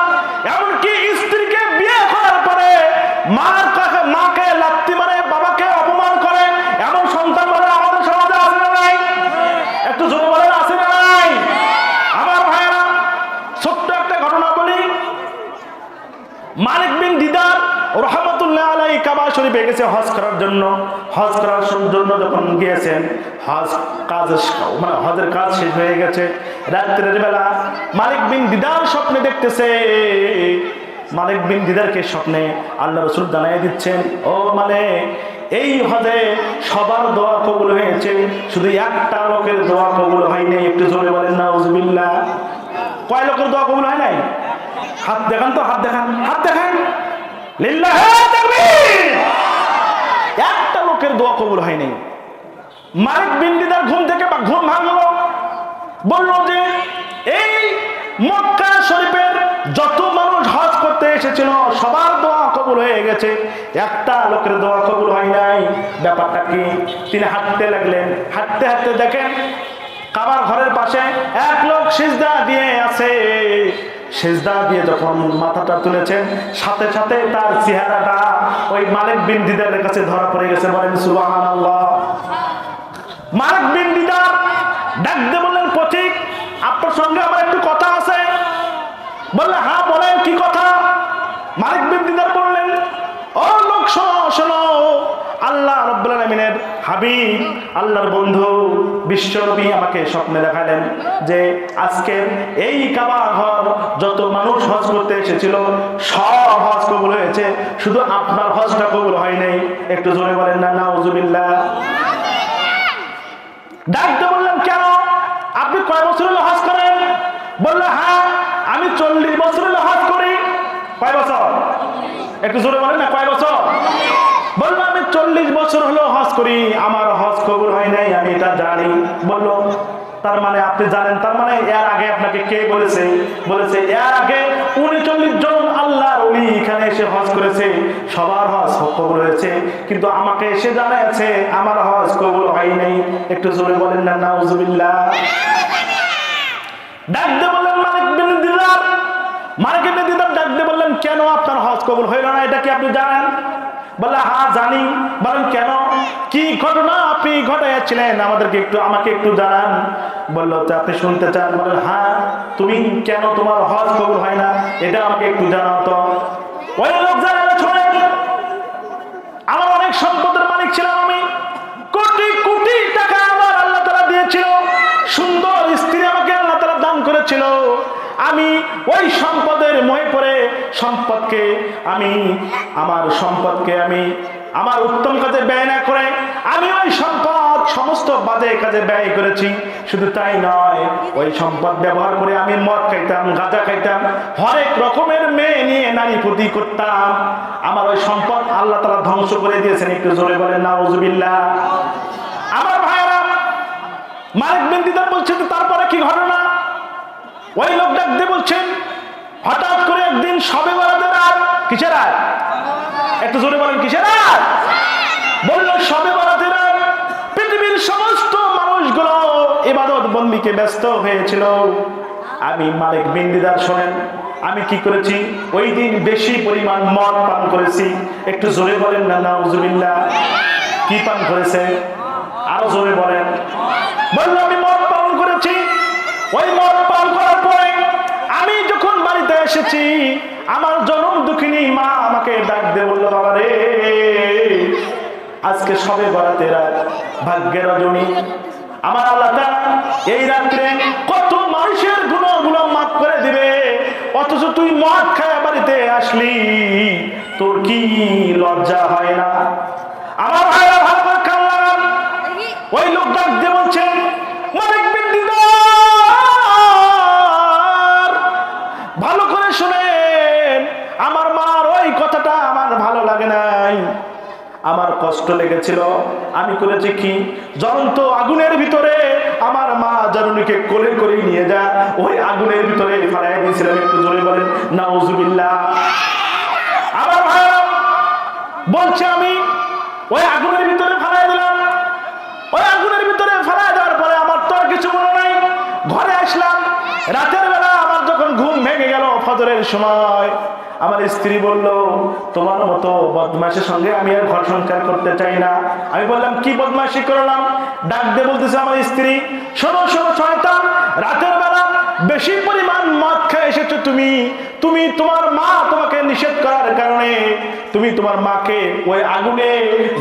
এমনকি স্ত্রীকে বিয়ে করার পরে মাকে লাত্তি মারে, বাবাকে অপমান করে, এমন সন্তান বলে আমাদের সমাজে আছে না নাই? একটু জোরে বলেন আছে না নাই? আমার ভাইয়েরা, ছোট্ট একটা ঘটনা বলি। মালিক বিন দিদার রহমতুল্লাহ আলাইহি কাবা শরীফে গেছে হজ করার জন্য। হজ করার জন্য যখন গিয়েছেন, হজের কাজ শেষ হয়ে গেছে। রাত্রের বেলা মালিক বিন দিদার স্বপ্নে দেখতেছে, মালিক বিন দিদারকে স্বপ্নে আল্লাহ রাসূল জানাই দিচ্ছেন, ও মালিক, এই হজে সবার দোয়া কবুল হয়েছে, শুধু একটা লোকের দোয়া কবুল হয়নি। একটু জোরে বলেন নাউজুবিল্লাহ। কয় লোকের দোয়া কবুল হয় নাই? হাত দেখান তো, হাত দেখান, হাত দেখান। লিল্লাহি তাকবীর। একটা লোকের দোয়া কবুল হয়নি। মালিক বিন দিদার ঘুম ভাঙলো, বলল যে এই মক্কা শরীফের যত মানুষ হজ করতে এসেছিল সবার দোয়া কবুল হয়ে গেছে, একটা লোকের দোয়া কবুল হয় নাই। ব্যাপারটা কি? তিনি হাঁটতে লাগলেন, হাঁটতে হাঁটতে দেখেন কাবার ঘরের পাশে এক লোক সিজদা দিয়ে আছে। সিজদা দিয়ে যখন মাথাটা তুলেছেন, সাথে সাথে তার চেহারাটা ওই মালিক বিন দিদারের কাছে ধরা পড়ে গেছে। বলেন সুবহানাল্লাহ। মালিক বিন দিদার ডাক দিয়ে বললেন, পথিক, আপনার সঙ্গে আমার একটু কথা আছে। বললেন, হ্যাঁ বলেন, কি কথা? মালিক বিন দিদার বললেন, ও লোক শোনো শোনো, আল্লাহ রাব্বুল আলামিনের হাবিব, আল্লাহর বন্ধু বিশ্বনবী আমাকে স্বপ্নে দেখালেন যে আজকে এই কাবা ঘর যত মানুষ হজ করতে এসেছিল সব হজ কবুল হয়েছে, শুধু আপনার হজটা কবুল হয় নাই। একটু জোরে বলেন না নাউজুবিল্লাহ। ডাকতে বললেন, কেন? আপনি কয় বছর হলো হজ করেন? বললো, হ্যাঁ আমি 40 বছর হলো হজ করি। কয় বছর? একটু জোরে বলেন না, কয় বছর? বললো, আমি 40 বছর হলো হজ করি, আমার হজ কবুল হয় নাই, আমি এটা জানি। বললো, তার মানে আপনি জানেন, তার মানে এর আগে আপনাকে কে বলেছে? বলেছে এর আগে 39 জন আল্লাহর ওলি এখানে এসে হজ করেছে, সবার হজ কবুল হয়েছে, কিন্তু আমাকে এসে জানাচ্ছে আমার হজ কবুল হয় নাই। একটু জোরে বলেন না নাউজুবিল্লাহ। ডাক দিয়ে বললেন মালিক বিন দিদার, মালিক বিন দিদার ডাক দিয়ে বললেন, কেন আপনার হজ কবুল হইল না, এটা কি আপনি জানেন? বললেন, হ্যাঁ জানি। বলেন, কেন? কি ঘটনা আপনি ঘটাইয়াছিলেন আমাকে একটু জানান। বললো, আপনি শুনতে চান? বলেন, হ্যাঁ, তুমি কেন তোমার হজ কবুল হয় না এটা আমাকে একটু জানাও তো। ওই লোক জানালো, শোনেন, আমার অনেক সম্পদের মালিক ছিলাম আমি, কোটি কোটি টাকা আমার আল্লাহ তাআলা দিয়েছিল, সুন্দর স্ত্রী আমাকে আল্লাহ তাআলা দান করেছিল। আমি ওই সম্পদের মোহে পড়ে আমার উত্তম কাজে ব্যয় না করে আমি ওই সম্পদ সমস্ত বাজে কাজে ব্যয় করেছি। শুধু তাই নয়, ওই সম্পদ ব্যবহার করে আমি মদ খাইতাম, গাঁজা খাইতাম, হরেক রকমের মেয়ে নিয়ে নারী ফুর্তি করতাম। আমার ওই সম্পদ আল্লাহ তাআলা ধ্বংস করে দিয়েছেন। একটু জোরে বলেন নাউজুবিল্লাহ। আমার ভাইয়েরা, মালিক বিন দিদার বলছেন, তারপরে কি ঘটনা? ওই লোক ডাক দিয়ে বলছেন, হঠাৎ করে একদিন শবে বরাতের রাত। কিসের রাত? একটু জোরে বলেন, কিসের রাত? বলল শবে বরাতের রাত। পৃথিবীর সমস্ত মানুষগুলো ইবাদত বন্দিকে ব্যস্ত হয়েছিল। আমি মালিক বিন দিদার, শোনেন আমি কি করেছি? ওই দিন বেশি পরিমাণ মদ পান করেছি। একটু জোরে বলেন না নাউজুবিল্লাহ। কি পান করেছে? আরো জোরে বলেন। বলল, আমি মদ পান করেছি। ওই মদ পান করার পরে আমি যখন বাড়িতে এসেছি, আমার জনম দুঃখিনী মা আমাকে ডাক দিয়ে বলল, বাবা রে, আজকে শবে বরাতের রাত, ভাগ্যের রজনী। আমার আল্লাহ তাআলা এই রাত্রে কত মানুষের গুনাহগুলো মাফ করে দিবে, অথচ তুই মদ খায় বাড়িতে আসলি, তোর কি লজ্জা হয় না? আমার ভাইরা ভালো করে কান লাগান। ওই লোক ডাক দিয়ে বলছেন, মালিক বিন দিদার, ভালো করে শুনেন, আমার মার ওই কথাটা আমার ভালো লাগে নাই। আমার কষ্ট লেগেছিল। আমি করেছি কি, জ্বলন্ত আগুনের ভিতরে আমার মা জননীকে কোলে করে নিয়ে যা ওই আগুনের ভিতরে ফেলাই দিয়েছিলাম। একটু জোরে বলেন নাউজুবিল্লাহ। আমার ভাইরা বলছে আমি ওই আগুনের ভিতরে ফেলাই দিলাম। ওই আগুনের ভিতরে ফেলাই দেওয়ার পরে আমার তো আর কিছু মনে নাই। ঘরে আসলাম রাতের বেলা, আমার যখন ঘুম ভেঙে গেল ফজরের সময়, আমার স্ত্রী বলল তোমার মতো বদমাইশের সঙ্গে আমি আর ঘর সংসার করতে চাই না। আমি বললাম কি বদমাইশি করলাম? ডাক দিয়ে বলতেছে আমার স্ত্রী, শোনো শোনো শয়তান, রাতের বেলা বেশি পরিমাণ মদ খেয়ে এসেছো তুমি। তোমার মা তোমাকে নিষেধ করার কারণে তুমি তোমার মাকে ওই আগুনে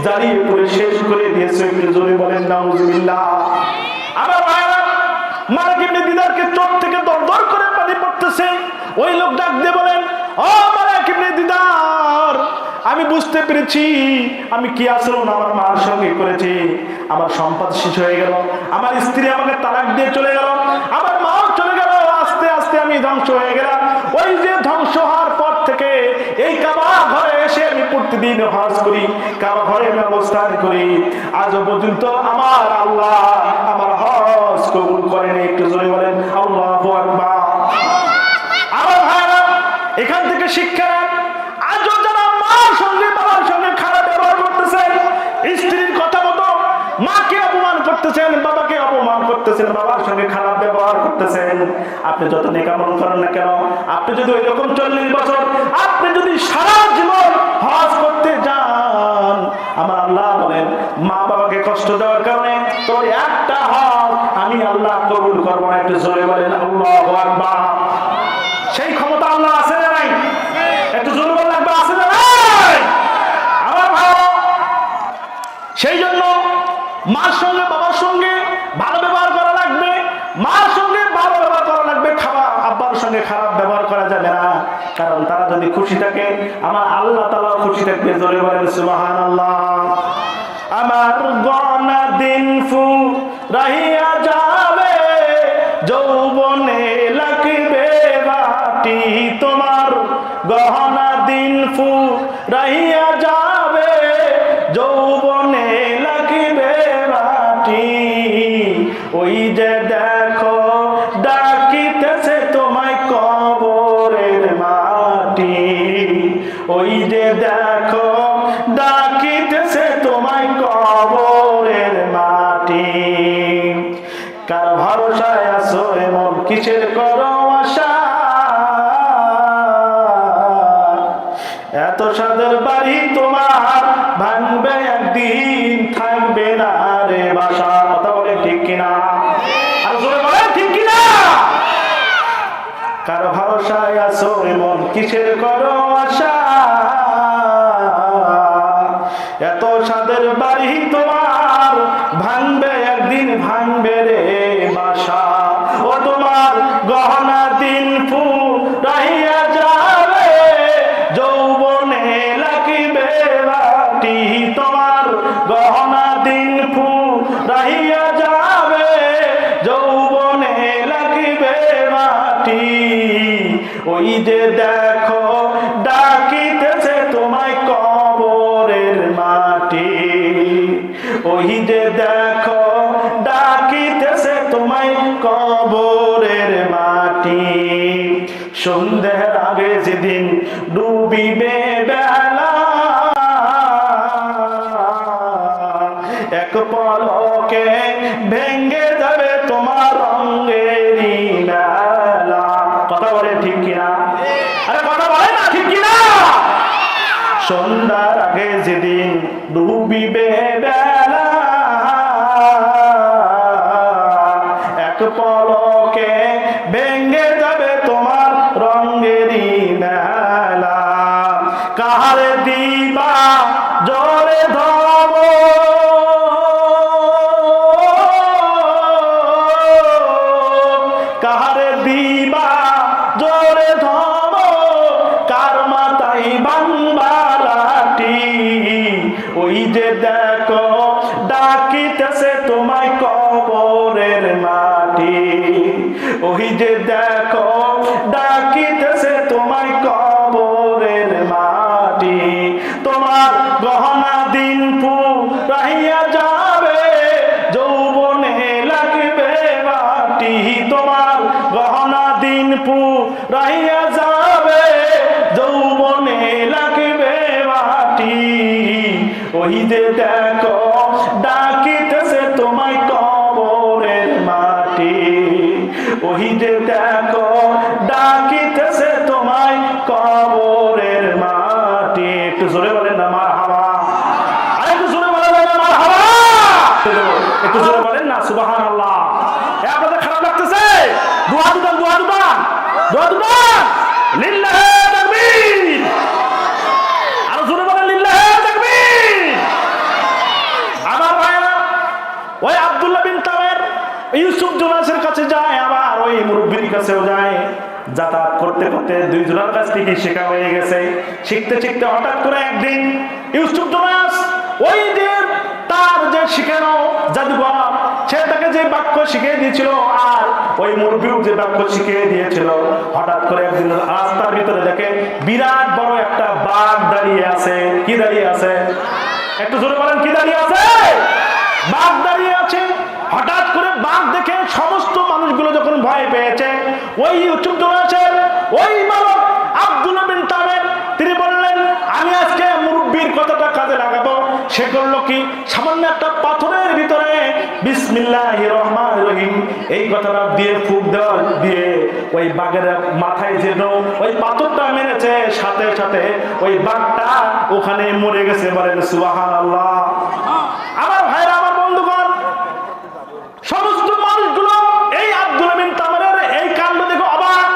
জ্বালিয়ে পুড়ে শেষ করে দিয়েছো। একটু জোরে বলেন নাউজুবিল্লাহ। আমার ভাইরা মালিক ইবনে দিনারকে চোখ থেকে দরদর করে পানি পড়তেছে। ওই লোক ডাক দিয়ে বলেন ও মালিক ইবনে দিনার, আমি বুঝতে পেরেছি আমি কি আচরণ আমার মার সঙ্গে করেছি। আমার সম্পদ শেষ হয়ে গেল, আমার স্ত্রী আমাকে তালাক দিয়ে চলে গেল, আমার মাও চলে গেল, আস্তে আস্তে আমি ধ্বংস হয়ে গেলাম। ওই যে ধ্বংস হওয়ার পর থেকে এই কাবা ঘরে এসে আমি প্রতিদিন হজ করি, কাবা ঘরে আমি অবস্থান করি, আজও পর্যন্ত আমার আল্লাহ আমার হজ কবুল করেন। একটু জোরে বলেন আল্লাহু আকবার। আমার ভাইরা এখান থেকে শিক্ষা নেন, আজও যারা মার সঙ্গে বাবার সঙ্গে খারাপ ব্যবহার করতেছেন, স্ত্রীর কথা মতো মাকে অপমান করতেছেন, বাবাকে অপমান করতেছেন, বাবার সঙ্গে খারাপ ব্যবহার করতেছেন, আপনি যত নেকামল করেন না কেন, আপনি যদি ওই রকম 40 বছর আপনি যদি সারা জীবন হজ করতে যান, আমার আল্লাহ বলেন মা বাবাকে কষ্ট দেওয়ার কারণে তোর একটা হজ আমি আল্লাহ কবুল করবো না। একটু জোরে বলেন আল্লাহু আকবার। সেই ক্ষমতা আল্লাহ আছে না নাই? একটু জোরে বলেন আছে না নাই? আমার ভাই, সেই জন্য মার সঙ্গে বাবার সঙ্গে ভালো ব্যবহার করা লাগবে, মার সঙ্গে ভালো ব্যবহার করা লাগবে। আব্বার সঙ্গে খারাপ ব্যবহার করা যাবে না, কারণ তারা যদি খুশি থাকে আমার আল্লাহ তাআলা খুশি থাকবে। জোরে বলেন সুবহানাল্লাহ। আমার গনা দিন ফুরাইয়া যাবে, যৌবনে লাগবে বাটি, তোমার গহনা দিন ফুরাইয়া যাবে, যৌবনে লাগবে বাটি। ওই যে দেখো ডাকিতেছে তোমায় কবরের মাটি, ওই যে দেখো ডাকিতেছে তোমায় কবরের মাটি। কার ভরসায় আছো এমন কিসের করো আশা, এত সাদের বাড়ি তোমার ভাঙবে একদিন, থাকবে না রে বাসা। কথা বলে ঠিক কিনা? আর জোরে বলে ঠিক কিনা? কার ভরসায় আছো এমন কিসের করো আশা, এত সাদের বাড়ি তোমার ভাঙবে একদিন, ভাঙবে রে বাসা। ও তোমার গহনা দিন ফুরাইয়া যাবে, যৌবনে লাগিবে বাটি, তোমার গহনা দিন ফুরাইয়া যাবে, যৌবনে লাগিবে বাটি। ওই যে দেখো ডাকিতেছে তোমায় কবরের মাটি, ওই যে দেখো ডাকিতেছে তোমায় কবরের মাটি। সন্ধ্যের আগে যেদিন ডুবিবে বেলা, এক পলকে ভেঙ্গে যাবে তোমার রঙেরই মেলা। কথা বলে ঠিক কিনা? আরে কথা বলে না ঠিক কিনা? সন্ধ্যার আগে যেদিন ডুবিবে বেলা, এক পলকে ভেঙ্গে যাবে তোমার রঙেরই মেলা। কাহারে দিবা জলে ধব, কাহারে দিবা জোরে ধব, কার মাথায় বাংলাটি। ওই যে দেখো ডাকিতেছে তোমায় কবরের মাটি, ওই যে দেখো ডাকিতেছে তোমায় কবরের মাটি। তোমার গহনা দিন দিন ফুরাইয়া যাবে, যৌবনে লাগবে মাটি তোমার গহনা দিন ফুরাইয়া যাবে, যৌবনে লাগবে মাটি। ওই যে দেখো ডাকিতেছে তোমায় কবরের মাটি, ওই যে দেখো ডাকিতেছে তোমায় কবরের মাটি। একটু জোরে বলেন না মারহাবা, আর একটু জোরে বলেন না মারহাবা, একটু জোরে বলেন না সুবহানাল্লাহ। আপনাদের খারাপ লাগতেছে? দোয়া দুটান দোয়া দুটান দোয়া দুটান, লিল্লাহি তাকবীর, আর জোরে বলেন লিল্লাহি তাকবীর। আমার ভাইরা ওই আব্দুল্লাহ বিন তামের ইউসুফ জোনাসের কাছে যায়, আবার ওই মুরব্বির কাছেও যায়। যাতায়াত করতে করতে দুইজনের কাছ থেকে শেখা হয়ে গেছে। শিখতে শিখতে হঠাৎ করে একদিন ইউসুফ জোনাস ওই যে তার যে শিখানো জাদুঘর, সে তাকে যে বাক্য শিখিয়ে দিয়েছিল আর ওই মুরব্বিও যে বাক্য শিখিয়ে দিয়েছিল, হঠাৎ করে একদিন রাস্তার ভিতরে দেখে বিরাট বড় একটা বাঘ দাঁড়িয়ে আছে। কি দাঁড়িয়ে আছে? একটু জোরে বলেন, কি দাঁড়িয়ে আছে? বাঘ দাঁড়িয়ে আছে। হঠাৎ করে বাঘ দেখে সমস্ত মানুষগুলো যখন ভয় পেয়েছে, ওই ইউসুফ জোনাসের ওই বালক আব্দুল্লাহ বিন তামের তিনি বললেন, আমি আজকে মুরব্বির কথাটা কাজে লাগাবো। সে করলো কি, সামান্য একটা পাথরের ভিতরে বিসমিল্লাহির রহমানির রহিম এই কথাটা দিয়ে ফুঁক দেওয়া দিয়ে ওই বাঘের মাথায় যেন ওই পাথরটা মেরেছে, সাথে সাথে ওই বাঘটা ওখানে মরে গেছে। বলেন সুবহানাল্লাহ। আমার ভাইরা, আমার বন্ধুগণ, সমস্ত মানুষগুলো এই আব্দুল্লাহ বিন তামেরের এই কাণ্ড দেখে অবাক।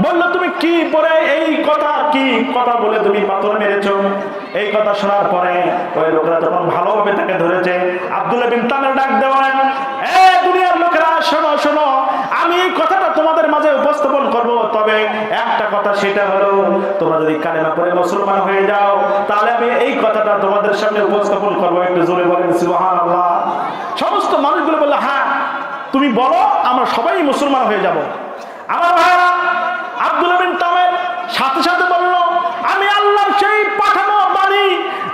বলল, তুমি কি পরে এই কথা, কি কথা বলে তুমি পাথর মেরেছো? এই কথা শোনার পরে ওই লোকেরা যখন ভালোভাবে তাকে ধরেছে, আব্দুল্লাহ বিন তামের ডাক দেওয়ান, এ দুনিয়ার লোকেরা শোনো শোনো, আমি এই কথাটা তোমাদের মাঝে উপস্থাপন করব, তবে একটা কথা, সেটা হলো তোমরা যদি কালেমা পড়ে মুসলমান হয়ে যাও, তাহলে আমি এই কথাটা তোমাদের সামনে উপস্থাপন করবো। একটু জোরে বলেন সুবহানাল্লাহ। সমস্ত মানুষগুলো বললো, হ্যাঁ তুমি বলো, আমরা সবাই মুসলমান হয়ে যাব। আমার ভাইরা, আব্দুল্লাহ বিন তামের সাথে সাথে বলল, আমি আল্লাহর সেই পাঠানো বাণী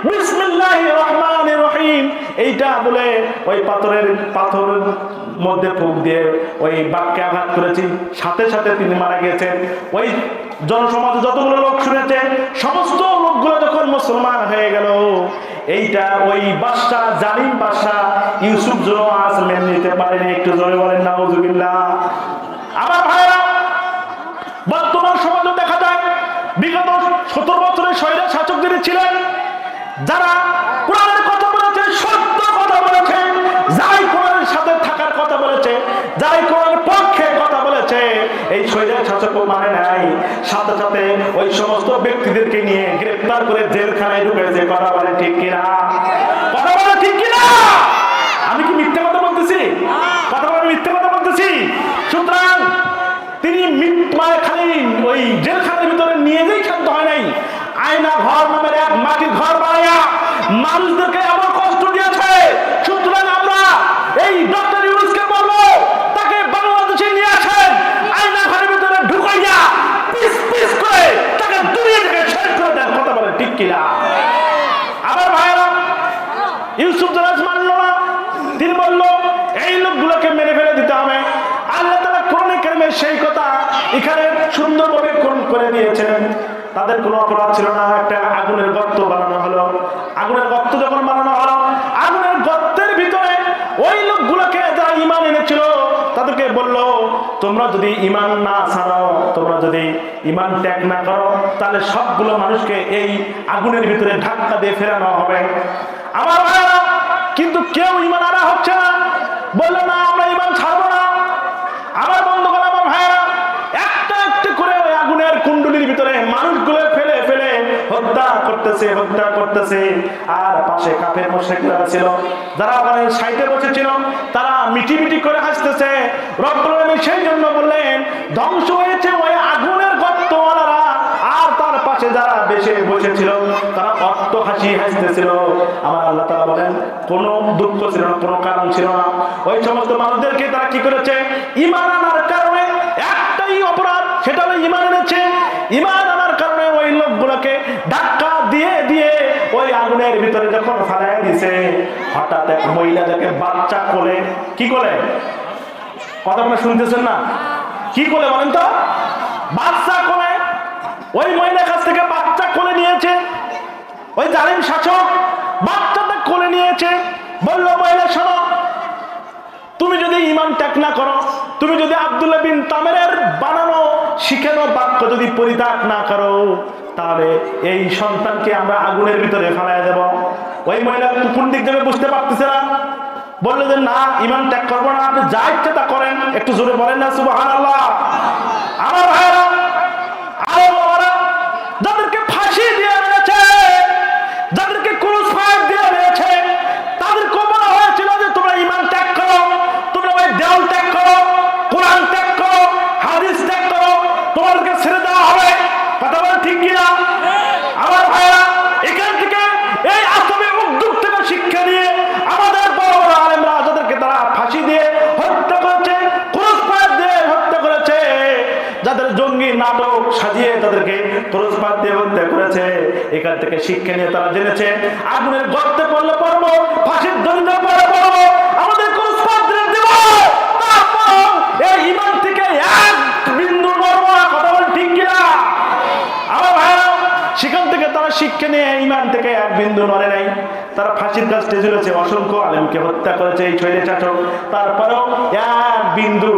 বিসমিল্লাহির রহমানির রহিম এইটা বলে ওই পাথরের মধ্যে ফুঁক দিয়ে ওই বাঘকে আঘাত করেছি, সাথে সাথে তিনি মারা গেছেন। ওই জনসমাজে যতগুলো লোক শুনেছে, সমস্ত লোকগুলো যখন মুসলমান হয়ে গেল, এইটা ওই বাদশা, জালিম বাদশা ইউসুফ জোনাস মেনে নিতে পারেনি। একটু জোরে বলেন নাউজুবিল্লাহ। আমার ভাইরা, বর্তমান সমাজে দেখা যায় বিগত 17 বছরের স্বৈরাচারী শাসক যিনি ছিলেন, যারা কোরআনের কথা বলেছে, সত্য কথা বলেছে, যাই কোরআনের সাথে থাকার কথা বলেছে, যাই কোরআনের পক্ষে কথা বলেছে, এই স্বৈরাচারী শাসক মানে নাই। সাথে সাথে ওই সমস্ত ব্যক্তিদেরকে নিয়ে গ্রেফতার করে জেলখানায় ঢুকেছে। কথা বলে ঠিক কিনা? কথা বলে ঠিক কিনা? আমি কি মিথ্যা কথা বলতেছি? কথা বলে মিথ্যা কথা বলতেছি? সুতরাং তিনি খালি ওই জেলখানার ভিতরে নিয়ে যেই ক্ষান্ত হয় নাই, আয়না ঘর নামের এক মাটির ঘর বানাইয়া মানুষদেরকে এমন কষ্ট দিয়েছে। সুতরাং আমরা এই ডক্টর ইউনূসকে বলবো, তাকে বাংলাদেশে নিয়ে আসেন, আয়না ঘরের ভিতরে ঢুকাইয়া পিস পিস করে তাকে দুনিয়া থেকে শেষ করে দেন। কথা বলে ঠিক কিনা? আবার ভাইরা, ইউসুফ জোনাস মানল না। তিনি বলল, এই লোকগুলোকে মেরে ফেলে দিতে হবে। আল্লাহ তাআলা কোরআনে কারিমে সেই কথা এখানে সুন্দরভাবে কোরআন করে দিয়েছেন। তাদের কোনো অপরাধ ছিল না। একটা আগুনের গর্ত বানানো হলো। আগুনের গর্ত যখন বানানো হলো, আগুনের গর্তের ভিতরে ওই লোকগুলোকে যারা ঈমান এনেছিল তাদেরকে বলল, তোমরা যদি ঈমান না ছাড়াও, তোমরা যদি ঈমান ত্যাগ না করো, তাহলে সবগুলো মানুষকে এই আগুনের ভিতরে ধাক্কা দিয়ে ফেরানো হবে। আমার ভাইরা, কিন্তু কেউ ঈমান আনা হচ্ছে না, বললো না আমরা ঈমান ছাড়বো না। আমার বন্ধুগণ, আমার ভাইরা, একটা একটা করে ওই আগুনের কুণ্ডলীর ভিতরে মানুষগুলো ফেলে ফেলে হত্যা করতেছে। আর পাশে কাফের মুশরিকরা ছিল, যারা ওখানে সাইডে বসেছিল, তারা মিটি মিটি করে হাসতেছে। রব্বুল আলামিন সেই জন্য বললেন, ধ্বংস হয়েছে ওই আগুনের গর্তওয়ালারা, আর তার পাশে যারা বেশি বসেছিল তারা অট্ট হাসি হাসতেছিল। আমার আল্লাহ তাআলা বলেন, কোনো দুঃখ ছিল না, কোনো কারণ ছিল না। ওই সমস্ত মানুষদেরকে তারা কি করেছে? ঈমান আনার কারণে একটাই অপরাধ, সেটা হলো ঈমান এনেছে। ঈমান আনার কারণে ওই লোকগুলোকে ধাক্কা দিয়ে দিয়ে ওই আগুন আগুনের ভিতরে যখন ফালাই দিছে, হঠাৎ এক মহিলা যাকে বাচ্চা কোলে, কি কোলে, কথা আপনারা শুনতেছেন না, কি কোলে বলেন তো, বাচ্চা কোলে, ওই মহিলার কাছ থেকে বাচ্চা কোলে নিয়েছে ওই জালিম শাসক, বাচ্চাটা কোলে নিয়েছে। বলল, মহিলা শোনো, তুমি যদি ঈমান ত্যাগ না করো, তুমি যদি আব্দুল্লাহ বিন তামেরের বানানো শিখানো বাক্য যদি পরিত্যাগ না করো, তাহলে এই সন্তানকে আমরা আগুনের ভিতরে ফেলাই দেব। ওই মহিলা কোন দিক যাবে বুঝতে পারতেছে না, বললো যে না, ঈমান ত্যাগ করবো না, আপনি যা ইচ্ছে তা করেন। একটু জোরে বলেন না সুবহানাল্লাহ। আমার ভাইরা, আরে বাবারা, যাদেরকে ফাঁসি দিয়ে মেরেছে, যাদেরকে ক্রুশ ফায়ার দিয়ে মেরেছে, তাদেরকে বলা হয়েছিল যে তোমরা ঈমান ত্যাগ করো, তোমরা ওই দেওয়াল ত্যাগ করো, কোরআন ত্যাগ করো, হাদিস ত্যাগ করো, তোমাদেরকে ছেড়ে দেওয়া হবে। কথা বলেন ঠিক কিনা? আমার ভাইরা, এখান থেকে এই আসবে উদ্যোগ থেকে শিক্ষা নিয়ে আমাদের বড় বড় আলেমরা, যাদেরকে তারা ফাঁসি দিয়ে হত্যা করেছে, ক্রুশ ফায়ার দিয়ে হত্যা করেছে, যাদের জঙ্গি নাটক সাজিয়ে তাদেরকে ক্রুশ ফায়ার দিয়ে হত্যা করেছে, এখান থেকে শিক্ষা নিয়ে তারা জেনেছে আগুনের গর্তে পড়লে পড়বো, ফাঁসির দড়িতে পড়লে পড়বো, আমাদের ক্রুশ ফায়ার দিয়ে দেব, তারপর এই ঈমান থেকে এক বিন্দু নড়বো না। কথা বলেন ঠিক কিনা? আমার ভাইরা, সেখান থেকে তারা শিক্ষা নিয়ে ঈমান থেকে এক বিন্দু নড়ে নাই, তারা ফাঁসির কাছে ঝুলেছে, অসংখ্য আলেমকে হত্যা করেছে এই ছয়লে চাচক, তারপরেও এক বিন্দু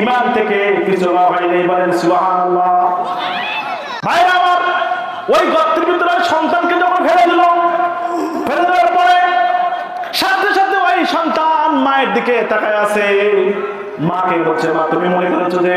ঈমান থেকে কিছু হয়নি। বলেন সুবহানাল্লাহ। ভাইরা আমার, ওই গর্তের ভিতরে সন্তানকে যখন ফেলে দিল, ফেলে দেওয়ার পরে সাথে সাথে ওই সন্তান মায়ের দিকে তাকায় আছে, মাকে বলছে, মা তুমি মনে করেছো যে